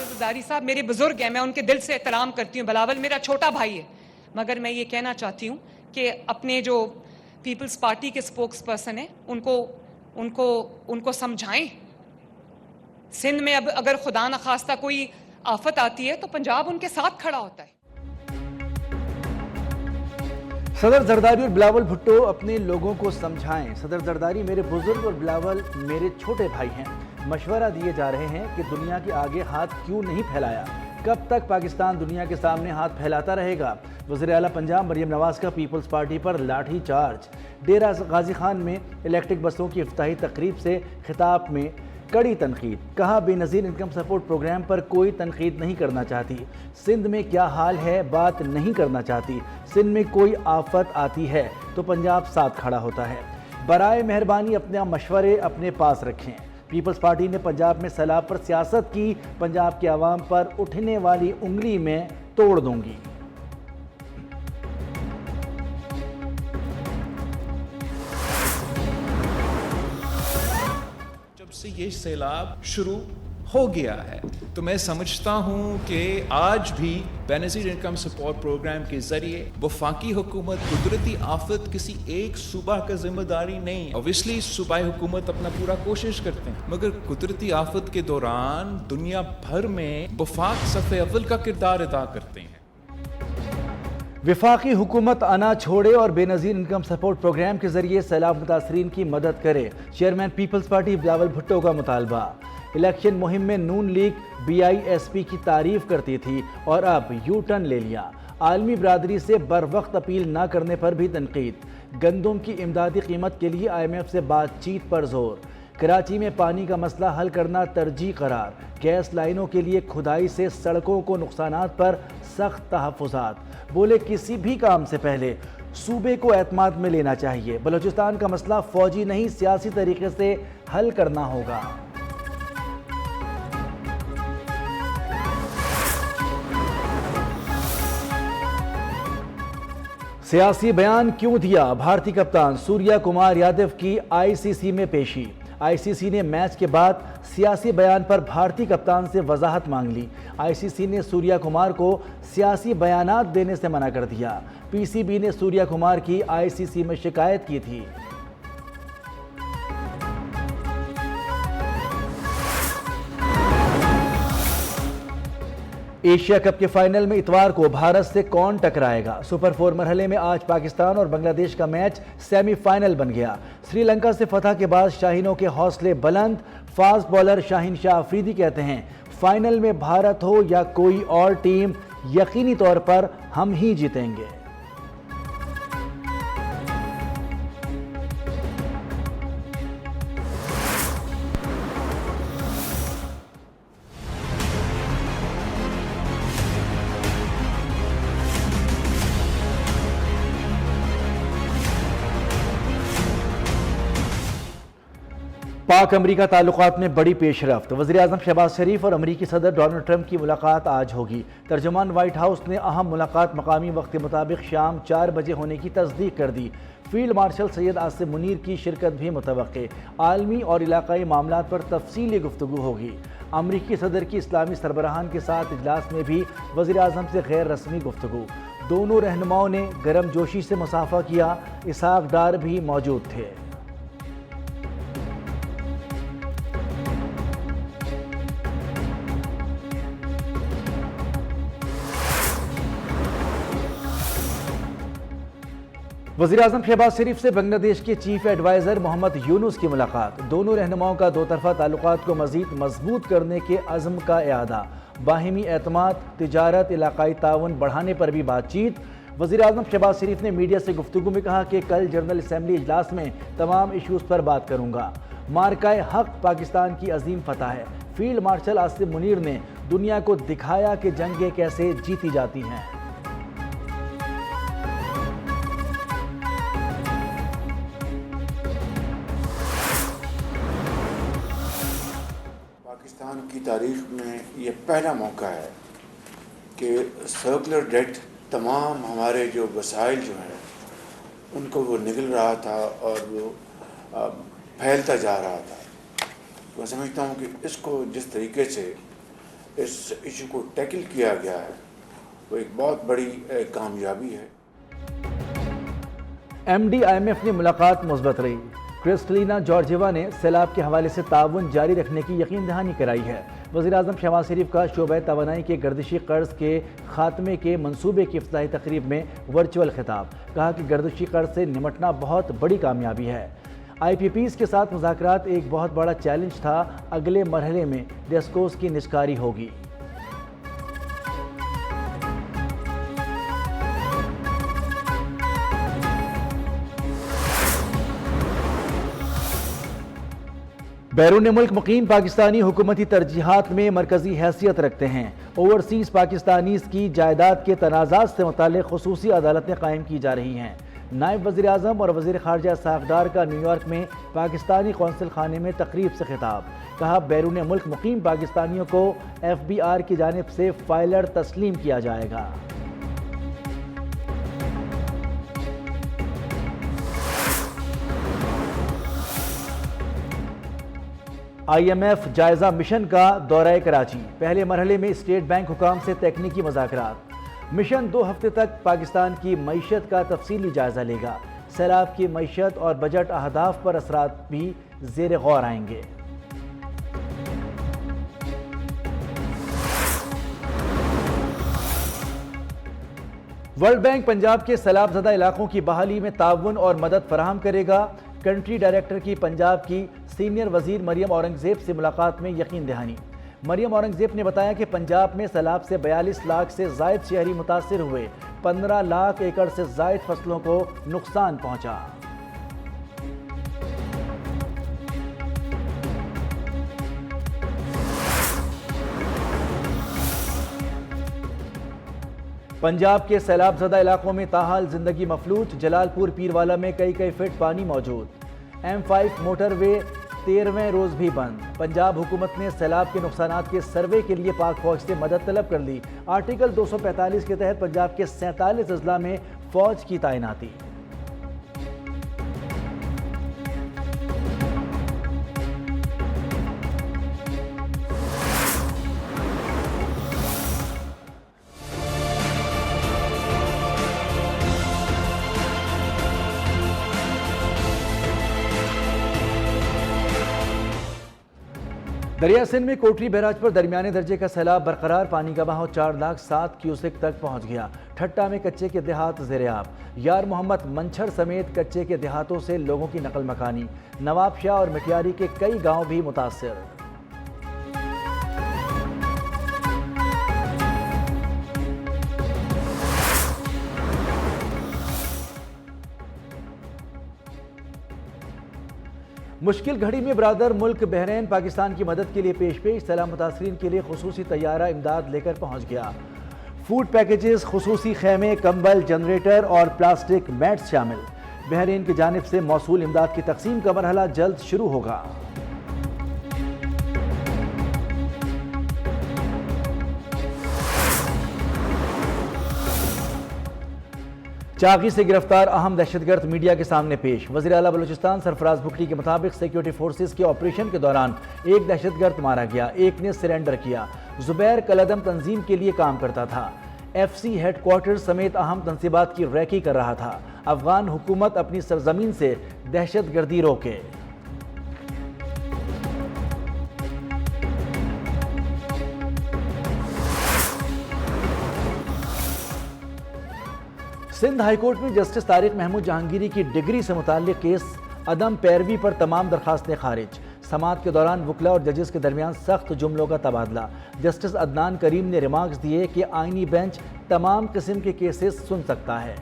जरदारी साहब मेरे बुजुर्ग हैं, मैं उनके दिल से एहतराम करती हूँ। बिलावल मेरा छोटा भाई है, मगर मैं ये कहना चाहती हूँ कि अपने जो पीपल्स पार्टी के स्पोक्स पर्सन हैं उनको उनको उनको समझाएं। सिंध में अब अगर खुदा न खास्ता कोई आफत आती है तो पंजाब उनके साथ खड़ा होता है। सदर जरदारी और बिलावल भुट्टो अपने लोगों को समझाएं। सदर जरदारी मेरे बुजुर्ग और बिलावल मेरे छोटे भाई हैं। मशवरा दिए जा रहे हैं कि दुनिया के आगे हाथ क्यों नहीं फैलाया, कब तक पाकिस्तान दुनिया के सामने हाथ फैलाता रहेगा। वज़ीर आला पंजाब मरियम नवाज का पीपल्स पार्टी पर लाठी चार्ज। डेरा गाजी खान में इलेक्ट्रिक बसों की इफ्ताही तकरीब से खिताब में कड़ी तनकीद। कहा बेनज़ीर इनकम सपोर्ट प्रोग्राम पर कोई तनकीद नहीं करना चाहती। सिंध में क्या हाल है बात नहीं करना चाहती। सिंध में कोई आफत आती है तो पंजाब साथ खड़ा होता है। बराए मेहरबानी अपने मशवरे अपने पास रखें। पीपल्स पार्टी ने पंजाब में सैलाब पर सियासत की। पंजाब के आवाम पर उठने वाली उंगली में तोड़ दूंगी। जब से ये सैलाब शुरू हो गया है तो मैं समझता हूँ कि आज भी बेनज़ीर इनकम सपोर्ट प्रोग्राम के जरिए वफाकी हुकूमत कुदरती आफत किसी एक सूबा का जिम्मेदारी नहीं। ऑब्वियसली सूबाई हुकूमत अपना पूरा कोशिश करते हैं, मगर कुदरती आफत के दौरान दुनिया भर में वफाक सफ़े अव्वल का किरदार अदा करते हैं। वफाकी हुकूमत अना छोड़े और बेनज़ीर इनकम सपोर्ट प्रोग्राम के जरिए सैलाब मुतासरीन की मदद करे। Chairman peoples party Bilawal Bhutto का मुतालबा। इलेक्शन मुहिम में नून लीग BISP की तारीफ करती थी और अब यू टर्न ले लिया। आलमी बरादरी से बर वक्त अपील न करने पर भी तनकीद। गंदम की इमदादी कीमत के लिए IMF से बातचीत पर जोर। कराची में पानी का मसला हल करना तरजीह करार। गैस लाइनों के लिए खुदाई से सड़कों को नुकसानात पर सख्त तहफ़्फ़ुज़ात। बोले किसी भी काम से पहले सूबे को एतमाद में लेना चाहिए। बलूचिस्तान का मसला फौजी नहीं सियासी तरीके से हल करना होगा। सियासी बयान क्यों दिया, भारतीय कप्तान सूर्या कुमार यादव की ICC में पेशी। ICC ने मैच के बाद सियासी बयान पर भारतीय कप्तान से वजाहत मांग ली। ICC ने सूर्या कुमार को सियासी बयानात देने से मना कर दिया। PCB ने सूर्या कुमार की ICC में शिकायत की थी। एशिया कप के फाइनल में इतवार को भारत से कौन टकराएगा। सुपर 4 मरहले में आज पाकिस्तान और बांग्लादेश का मैच सेमीफाइनल बन गया। श्रीलंका से फतह के बाद शाहीनों के हौसले बुलंद। फास्ट बॉलर शाहीन शाह अफरीदी कहते हैं फाइनल में भारत हो या कोई और टीम यकीनी तौर पर हम ही जीतेंगे। पाक अमरीका ताल्लुकात में बड़ी पेशरफ्त। वज़ीर आज़म शहबाज शरीफ और अमरीकी सदर डोनाल्ड ट्रंप की मुलाकात आज होगी। तर्जुमान व्हाइट हाउस ने अहम मुलाकात मकामी वक्त के मुताबिक शाम 4 बजे होने की तस्दीक कर दी। फील्ड मार्शल सैयद आसिम मुनीर की शिरकत भी मुतवक्के। आलमी और इलाकाई मामलात पर तफसीली गुफ्तगू होगी। अमरीकी सदर की इस्लामी सरबराहान के साथ इजलास में भी वज़ीर आज़म से गैर रस्मी गुफ्तगू। दोनों रहनुमाओं ने गर्म जोशी से मुसाफा किया। इसहाक डार भी मौजूद थे। वज़ीर आज़म शहबाज शरीफ से बांग्लादेश के चीफ एडवाइज़र मोहम्मद यूनुस की मुलाकात। दोनों रहनुमाओं का दो तरफ़ा ताल्लुकात को मज़ीद मजबूत करने के अज़्म का इआदा। बाहिमी एतमाद, तिजारत, इलाकाई ताउन बढ़ाने पर भी बातचीत। वज़ीर आज़म शहबाज शरीफ ने मीडिया से गुफ्तगू में कहा कि कल जनरल असम्बली इजलास में तमाम इशूज़ पर बात करूँगा। मार्काए हक़ पाकिस्तान की अजीम फतह है। फील्ड मार्शल आसिम मुनीर ने दुनिया को दिखाया कि जंगें कैसे जीती जाती हैं। पाकिस्तान की तारीख में ये पहला मौका है कि सर्कुलर डेट तमाम हमारे जो वसाइल जो हैं उनको वो निगल रहा था और वो फैलता जा रहा था। मैं समझता हूँ कि इसको जिस तरीके से इस इशू को टैकल किया गया है वो एक बहुत बड़ी कामयाबी है। MD IMF ने मुलाकात मुस्बत रही। क्रिस्टलिना जॉर्जिवा ने सैलाब के हवाले से ताउन जारी रखने की यकीन दहानी कराई है। वज़ीर-ए-आज़म शहबाज शरीफ का शोबा तवानाई के गर्दिशी कर्ज के खात्मे के मंसूबे की इफ्तिताही तकरीब में वर्चुअल खिताब। कहा कि गर्दिशी कर्ज से निमटना बहुत बड़ी कामयाबी है। IPPs के साथ मुज़ाकरात एक बहुत बड़ा चैलेंज था। अगले मरहले में डेस्कोस की निष्कारी होगी। बैरून मुल्क मुकीम पाकिस्तानी हुकूमती तरजीहात में मरकजी हैसियत रखते हैं। ओवरसीज़ पाकिस्तानीज़ की जायदाद के तनाज़ात से मुताल्लिक़ खुसूसी अदालतें कायम की जा रही हैं। नायब वज़ीर-ए-आज़म और वज़ीर ख़ारजा साखदार का न्यूयॉर्क में पाकिस्तानी कौंसिल खाने में तकरीब से खिताब। कहा बैरून मुल्क मुकीम पाकिस्तानियों को FBR की जानिब से फाइलर तस्लीम किया जाएगा। IMF जायजा मिशन का दौरा कराची। पहले मरहले में स्टेट बैंक हुकाम से तकनीकी मुज़ाकरात। मिशन 2 हफ्ते तक पाकिस्तान की मईशत का तफसीली जायजा लेगा। सैलाब की मईशत और बजट अहदाफ पर असरात भी ज़ेर गौर आएंगे। वर्ल्ड बैंक पंजाब के सैलाबज़दा इलाकों की बहाली में ताउन और मदद फराहम करेगा। कंट्री डायरेक्टर की पंजाब की सीनियर वजीर मरियम औरंगजेब से मुलाकात में यकीन दहानी। मरियम औरंगजेब ने बताया कि पंजाब में सैलाब से 42 लाख से जायद शहरी मुतासिर हुए। 15 लाख एकड़ से जायद फसलों को नुकसान पहुंचा। पंजाब के सैलाबज़दा इलाकों में ताहाल जिंदगी मफलूज। जलालपुर पीरवाला में कई फीट पानी मौजूद। M5 मोटरवे 13वें रोज भी बंद। पंजाब हुकूमत ने सैलाब के नुकसानात के सर्वे के लिए पाक फौज से मदद तलब कर ली। आर्टिकल 245 के तहत पंजाब के 47 अजला में फौज की तैनाती। दरिया सिंध में कोटरी बैराज पर दरमियाने दर्जे का सैलाब बरकरार। पानी का बहाव 4 लाख 7 क्यूसेक तक पहुंच गया। ठट्टा में कच्चे के देहात ज़ेर-ए-आब। यार मोहम्मद मंछर समेत कच्चे के देहातों से लोगों की नकल मकानी। नवाब शाह और मिटियारी के कई गांव भी मुतासिर। मुश्किल घड़ी में ब्रादर मुल्क बहरीन पाकिस्तान की मदद के लिए पेश। सैलाब मुतासरीन के लिए खुसूसी तैयारा इमदाद लेकर पहुंच गया। फूड पैकेजेस, खुसूसी खेमे, कंबल, जनरेटर और प्लास्टिक मैट्स शामिल। बहरीन की जानिब से मौसूल इमदाद की तकसीम का मरहला जल्द शुरू होगा। चाकी से गिरफ्तार अहम दहशतगर्द मीडिया के सामने पेश। वज़ीर आला बलूचिस्तान सरफराज बुकटी के मुताबिक सिक्योरिटी फोर्सेस के ऑपरेशन के दौरान एक दहशतगर्द मारा गया, एक ने सरेंडर किया। जुबैर कलदम तंजीम के लिए काम करता था। FC हेडक्वार्टर समेत अहम तंसीबात की रैकी कर रहा था। अफगान हुकूमत अपनी सरजमीन से दहशतगर्दी रोके। सिंध हाईकोर्ट में जस्टिस तारिक महमूद जहांगीरी की डिग्री से मुताल्लिक केस अदम पैरवी पर तमाम दरखास्तें खारिज। समाअत के दौरान वकला और जजेस के दरमियान सख्त जुमलों का तबादला। जस्टिस अदनान करीम ने रिमार्क्स दिए कि आईनी बेंच तमाम किस्म के केसेस सुन सकता है।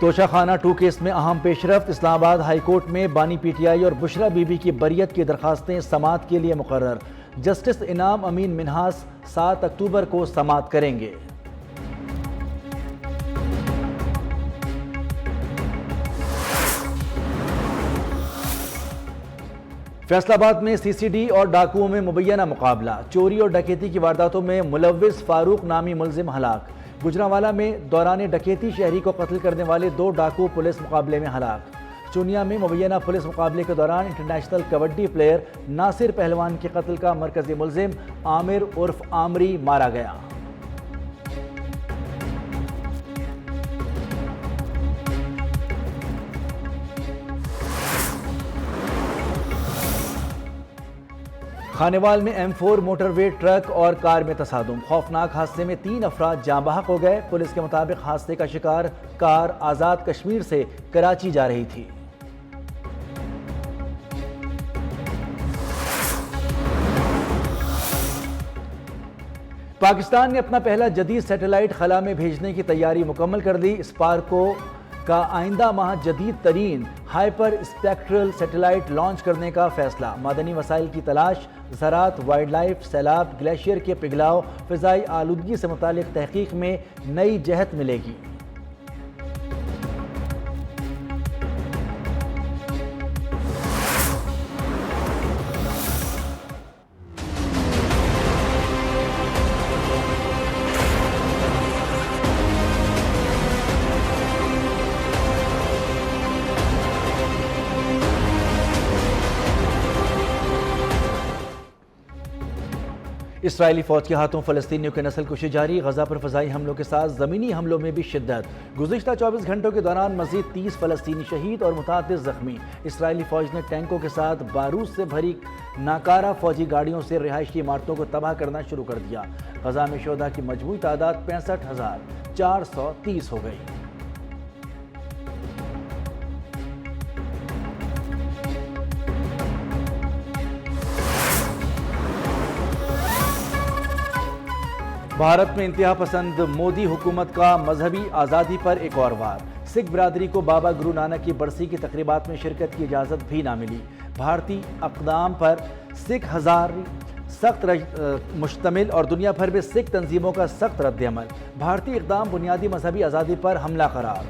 तोशाखाना 2 केस में अहम पेशरफ्त। इस्लामाबाद हाई कोर्ट में बानी PTI और बुशरा बीबी की बरियत की दरखास्तें समाअत के लिए मुकर्रर। जस्टिस इनाम अमीन मिन्हास 7 अक्टूबर को समाअत करेंगे। फैसलाबाद में CCD और डाकुओं में मुबैना मुकाबला। चोरी और डकैती की वारदातों में मुलव्विस फारूक नामी मुलजिम हलाक। गुजरांवाला में दौरान डकैती शहरी को कत्ल करने वाले 2 डाकू पुलिस मुकाबले में हलाक। चुनिया में मुबैना पुलिस मुकाबले के दौरान इंटरनेशनल कबड्डी प्लेयर नासिर पहलवान के कत्ल का मरकजी मुलजिम आमिर उर्फ आमरी मारा गया। खानेवाल में M4 मोटरवे ट्रक और कार में तसादुम। खौफनाक हादसे में 3 अफराद जाँ बहक हो गए। पुलिस के मुताबिक हादसे का शिकार कार आज़ाद कश्मीर से कराची जा रही थी। पाकिस्तान ने अपना पहला जदीद सैटेलाइट खला में भेजने की तैयारी मुकम्मल कर ली। स्पार्को का आइंदा माह जदीद तरीन हाइपर स्पेक्ट्रल सैटेलाइट लॉन्च करने का फैसला। मादनी वसाइल की तलाश, ज़राअत, वाइल्ड लाइफ, सैलाब, ग्लेशियर के पिघलाव, फ़िज़ाई आलूदगी से मुतालिक तहकीक में नई जहत मिलेगी। इसराइली फौज के हाथों फ़लस्तीनियों की नस्ल कुशी जारी। गजा पर फ़ज़ाई हमलों के साथ ज़मीनी हमलों में भी शिद्दत। गुज़िश्ता 24 घंटों के दौरान मज़ीद 30 फ़लस्तीनी शहीद और मुतादिद ज़ख्मी। इसराइली फ़ौज ने टैंकों के साथ बारूद से भरी नाकारा फ़ौजी गाड़ियों से रिहायशी इमारतों को तबाह करना शुरू कर दिया। गजा में शोधा की मजमूई तादाद 65,430 हो गई। भारत में इंतहा पसंद मोदी हुकूमत का मजहबी आज़ादी पर एक और वार। सिख बरादरी को बाबा गुरु नानक की बरसी की तकरीबात में शिरकत की इजाज़त भी ना मिली। भारतीय अक़दाम पर सिख हज़ार सख्त मुश्तमिल और दुनिया भर में सिख तंजीमों का सख्त रद्द-ए-अमल। भारतीय इक़दाम बुनियादी मजहबी आज़ादी पर हमला करार।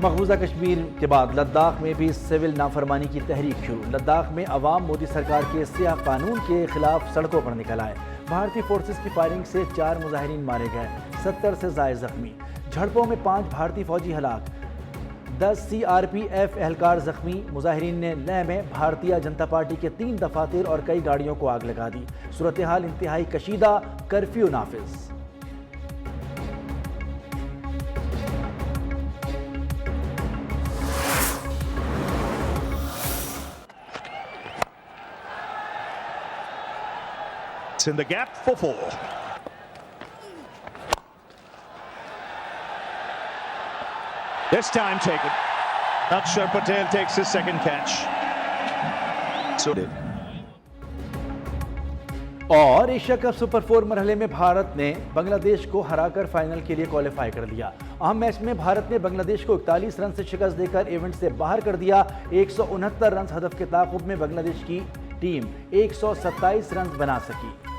मकबूजा कश्मीर के बाद लद्दाख में भी सिविल नाफरमानी की तहरीक शुरू। लद्दाख में अवाम मोदी सरकार के स्याह कानून के खिलाफ सड़कों पर निकल आए। भारतीय फोर्सेस की फायरिंग से 4 मुजाहिरीन मारे गए, 70 से ज़ायद जख्मी। झड़पों में 5 भारतीय फौजी हलाक, 10 CRPF एहलकार जख्मी। मुजाहिरीन ने लेह में भारतीय जनता पार्टी के 3 दफातर और कई गाड़ियों को आग लगा दी। सूरत हाल इंतहाई कशीदा, कर्फ्यू नाफिज। In the gap for 4. This time taken. Akshar Patel takes his second catch. So did. और एशिया कप सुपर 4 मरहले में भारत ने बांग्लादेश को हराकर फाइनल के लिए क्वालिफाई कर लिया। अहम मैच में भारत ने बांग्लादेश को 41 रन से शिकस्त देकर इवेंट से बाहर कर दिया। 169 रन हदफ के ताक़ुब में बांग्लादेश की टीम 127 रन बना सकी।